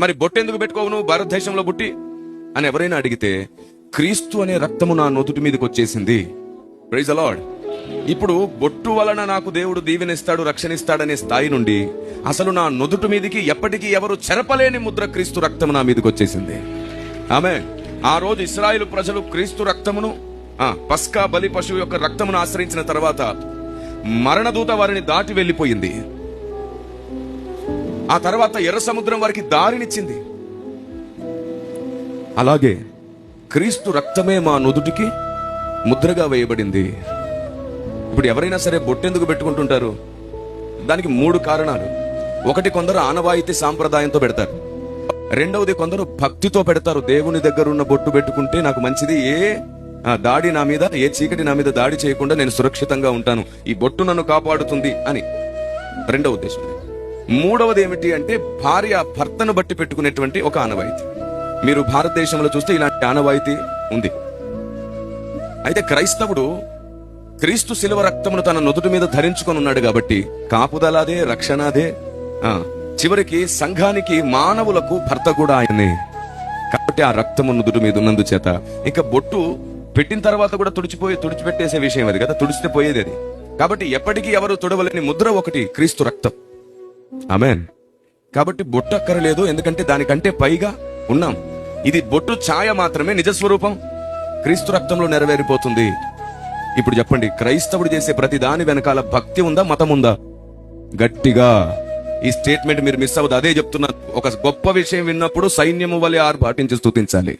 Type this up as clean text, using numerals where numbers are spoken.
మరి బొట్టు ఎందుకు పెట్టుకోవు నువ్వు భారతదేశంలో పుట్టి అని ఎవరైనా అడిగితే, క్రీస్తు అనే రక్తము నా నొదుటి మీదకి వచ్చేసింది. Praise the lord. ఇప్పుడు బొట్టు వలన నాకు దేవుడు దీవెనిస్తాడు, రక్షణిస్తాడనే స్థాయి నుండి అసలు నా నొదుటి మీదకి ఎప్పటికీ ఎవరు చెరపలేని ముద్ర క్రీస్తు రక్తము నా మీదకి వచ్చేసింది. ఆమేన్. ఆ రోజు ఇశ్రాయేలు ప్రజలు క్రీస్తు రక్తమును, పస్కా బలి పశువు యొక్క రక్తమును ఆశ్రయించిన తర్వాత మరణదూత వారిని దాటి వెళ్లిపోయింది. ఆ తర్వాత ఎర్ర సముద్రం వారికి దారినిచ్చింది. అలాగే క్రీస్తు రక్తమే మా నుదుటికి ముద్రగా వేయబడింది. ఇప్పుడు ఎవరైనా సరే బొట్టెందుకు పెట్టుకుంటుంటారు? దానికి 3 కారణాలు. ఒకటి, కొందరు ఆనవాయితీ సాంప్రదాయంతో పెడతారు. రెండవది, కొందరు భక్తితో పెడతారు. దేవుని దగ్గర ఉన్న బొట్టు పెట్టుకుంటే నాకు మంచిది, ఏ దాడి నా మీద, ఏ చీకటి నా మీద దాడి చేయకుండా నేను సురక్షితంగా ఉంటాను, ఈ బొట్టు నన్ను కాపాడుతుంది అని రెండవ ఉద్దేశం. మూడవది ఏమిటి అంటే, భార్య భర్తను బట్టి పెట్టుకునేటువంటి ఒక ఆనవాయితీ. మీరు భారతదేశంలో చూస్తే ఇలాంటి ఆనవాయితీ ఉంది. అయితే క్రైస్తవుడు క్రీస్తు శిలువ రక్తమును తన నుదుటి మీద ధరించుకొని ఉన్నాడు కాబట్టి కాపుదల అదే, రక్షణ అదే. చివరికి సంఘానికి, మానవులకు భర్త కూడా ఆయనే. కాబట్టి ఆ రక్తము నుదుటి మీద ఉన్నందు చేత ఇక బొట్టు పెట్టిన తర్వాత కూడా తుడిచిపెట్టేసే విషయం అది కదా, తుడిచితే పోయేది అది. కాబట్టి ఎప్పటికీ ఎవరు తుడవలేని ముద్ర ఒకటి, క్రీస్తు రక్తం. ఆమేన్. కాబట్టి బొట్టు అక్కరలేదు, ఎందుకంటే దానికంటే పైగా ఉన్నాం. ఇది బొట్టు ఛాయ మాత్రమే, నిజస్వరూపం క్రీస్తు రక్తంలో నెరవేరిపోతుంది. ఇప్పుడు చెప్పండి, క్రైస్తవుడు చేసే ప్రతి దాని వెనకాల భక్తి ఉందా, మతం ఉందా? గట్టిగా ఈ స్టేట్మెంట్ మీరు మిస్ అవ్వదు. అదే చెప్తున్నాను. ఒక గొప్ప విషయం విన్నప్పుడు సైన్యము వలె ఆర్భాటించి స్తుతించాలి.